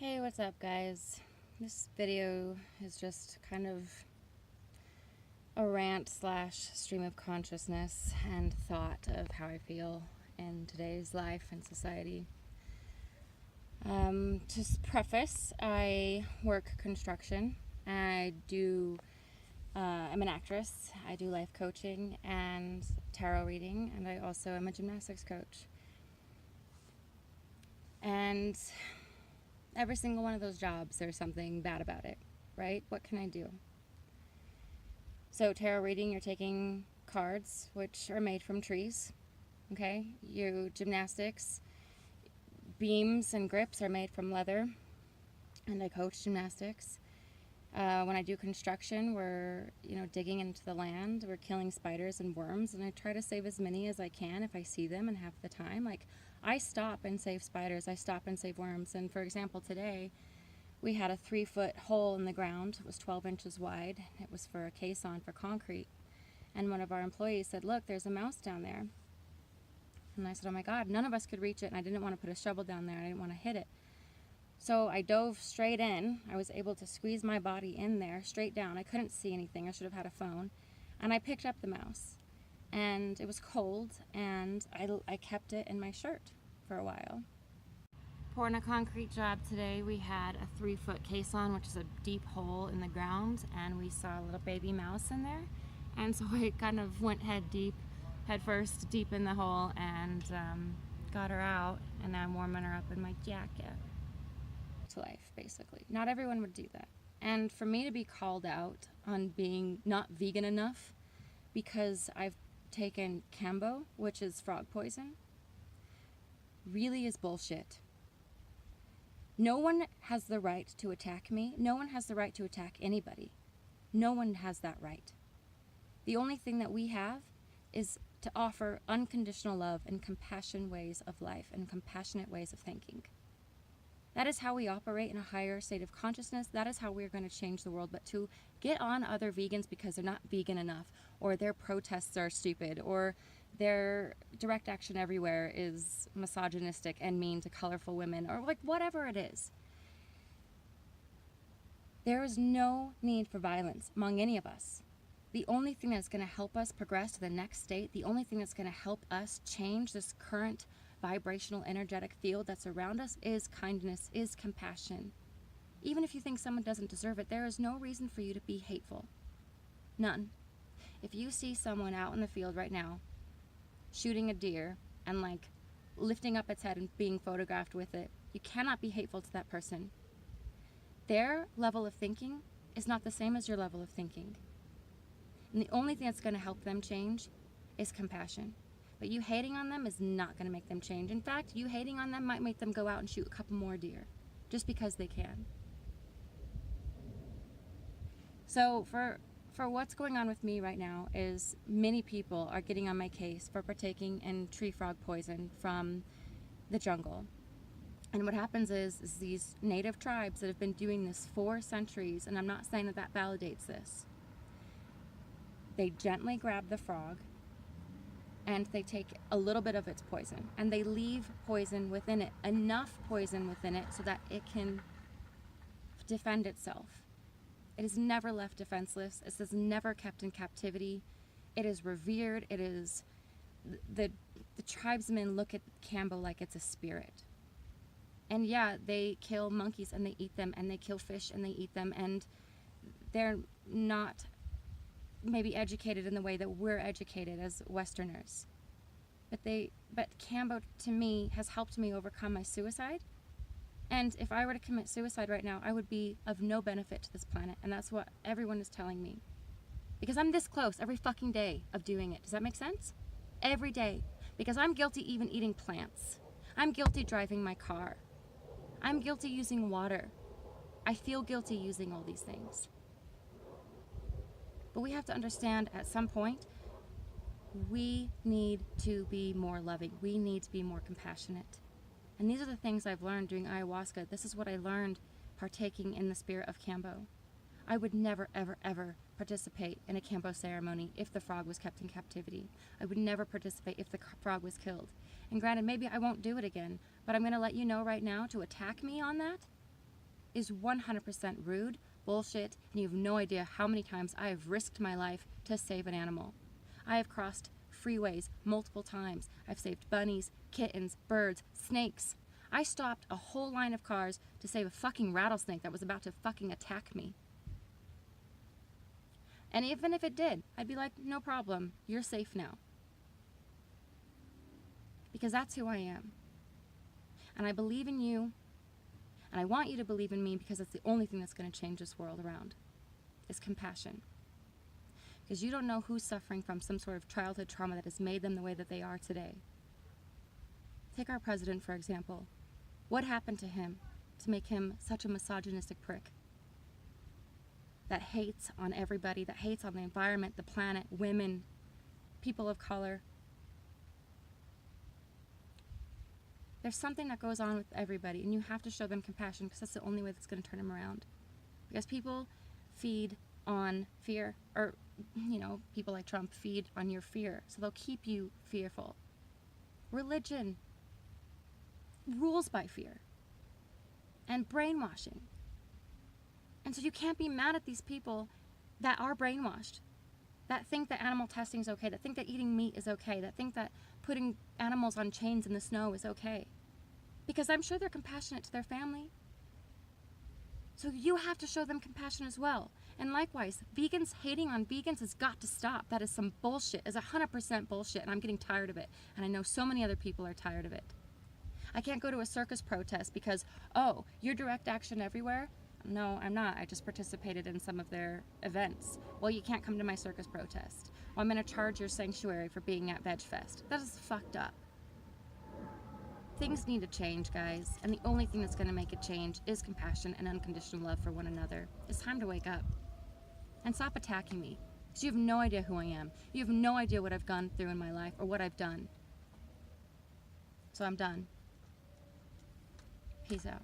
Hey, what's up, guys? This video is just kind of a rant slash stream of consciousness and thought of how I feel in today's life and society. To preface, I work construction. I'm an actress. I do life coaching and tarot reading, and I also am a gymnastics coach. And every single one of those jobs, there's something bad about it, right? What can I do? So tarot reading, you're taking cards, which are made from trees, okay? Your gymnastics, beams and grips are made from leather, and I coach gymnastics. When I do construction, we're digging into the land, we're killing spiders and worms, and I try to save as many as I can if I see them and have the time. Like, I stop and save spiders, I stop and save worms. And for example, today we had a 3-foot hole in the ground. It was 12 inches wide. It was for a caisson for concrete. And one of our employees said, "Look, there's a mouse down there." And I said, "Oh my God," none of us could reach it, and I didn't want to put a shovel down there. I didn't want to hit it. So I dove straight in. I was able to squeeze my body in there, straight down. I couldn't see anything. I should have had a phone. And I picked up the mouse. And it was cold, and I kept it in my shirt for a while. For a concrete job today, we had a 3-foot caisson, which is a deep hole in the ground, and we saw a little baby mouse in there. And so I kind of went head first deep in the hole, and got her out, and I'm warming her up in my jacket. To life, basically. Not everyone would do that. And for me to be called out on being not vegan enough because I've taken Cambo, which is frog poison, really is bullshit. No one has the right to attack me. No one has the right to attack anybody. No one has that right. The only thing that we have is to offer unconditional love and compassion ways of life and compassionate ways of thinking. That is how we operate in a higher state of consciousness. That is how we're going to change the world. But to get on other vegans because they're not vegan enough, or their protests are stupid, or their direct action everywhere is misogynistic and mean to colorful women, or like whatever it is. There is no need for violence among any of us. The only thing that's going to help us progress to the next state, the only thing that's going to help us change this current vibrational energetic field that's around us is kindness, is compassion. Even if you think someone doesn't deserve it, there is no reason for you to be hateful. None. If you see someone out in the field right now shooting a deer and like lifting up its head and being photographed with it, you cannot be hateful to that person. Their level of thinking is not the same as your level of thinking. And the only thing that's going to help them change is compassion. But you hating on them is not going to make them change. In fact, you hating on them might make them go out and shoot a couple more deer, just because they can. So for what's going on with me right now is many people are getting on my case for partaking in tree frog poison from the jungle. And what happens is these native tribes that have been doing this for centuries, and I'm not saying that that validates this, they gently grab the frog, and they take a little bit of its poison, and they leave poison within it, enough poison within it so that it can defend itself. It is never left defenseless. It is never kept in captivity. It is revered. It is, the tribesmen look at Cambo like it's a spirit. And yeah, they kill monkeys and they eat them, and they kill fish and they eat them, and they're not maybe educated in the way that we're educated as Westerners. But Cambo, to me, has helped me overcome my suicide. And if I were to commit suicide right now, I would be of no benefit to this planet. And that's what everyone is telling me. Because I'm this close every fucking day of doing it. Does that make sense? Every day. Because I'm guilty even eating plants. I'm guilty driving my car. I'm guilty using water. I feel guilty using all these things. But we have to understand at some point, we need to be more loving. We need to be more compassionate. And these are the things I've learned during ayahuasca. This is what I learned partaking in the spirit of Cambo. I would never, ever, ever participate in a Cambo ceremony if the frog was kept in captivity. I would never participate if the frog was killed. And granted, maybe I won't do it again, but I'm going to let you know right now, to attack me on that, is 100% rude, bullshit, and you have no idea how many times I have risked my life to save an animal. I have crossed freeways multiple times. I've saved bunnies, kittens, birds, snakes. I stopped a whole line of cars to save a fucking rattlesnake that was about to fucking attack me. And even if it did, I'd be like, no problem, you're safe now. Because that's who I am. And I believe in you, and I want you to believe in me because it's the only thing that's going to change this world around, is compassion. Because you don't know who's suffering from some sort of childhood trauma that has made them the way that they are today. Take our president, for example. What happened to him to make him such a misogynistic prick? That hates on everybody, that hates on the environment, the planet, women, people of color. There's something that goes on with everybody, and you have to show them compassion because that's the only way that's going to turn them around. Because people feed on fear, or, people like Trump feed on your fear, so they'll keep you fearful. Religion rules by fear and brainwashing. And so you can't be mad at these people that are brainwashed, that think that animal testing is okay, that think that eating meat is okay, that think that putting animals on chains in the snow is okay. Because I'm sure they're compassionate to their family. So you have to show them compassion as well. And likewise, vegans hating on vegans has got to stop. That is some bullshit. It's 100% bullshit, and I'm getting tired of it. And I know so many other people are tired of it. I can't go to a circus protest because, oh, you're direct action everywhere? No, I'm not. I just participated in some of their events. Well, you can't come to my circus protest. Well, I'm going to charge your sanctuary for being at Veg Fest. That is fucked up. Things need to change, guys. And the only thing that's going to make it change is compassion and unconditional love for one another. It's time to wake up. And stop attacking me. Because you have no idea who I am. You have no idea what I've gone through in my life or what I've done. So I'm done. Peace out.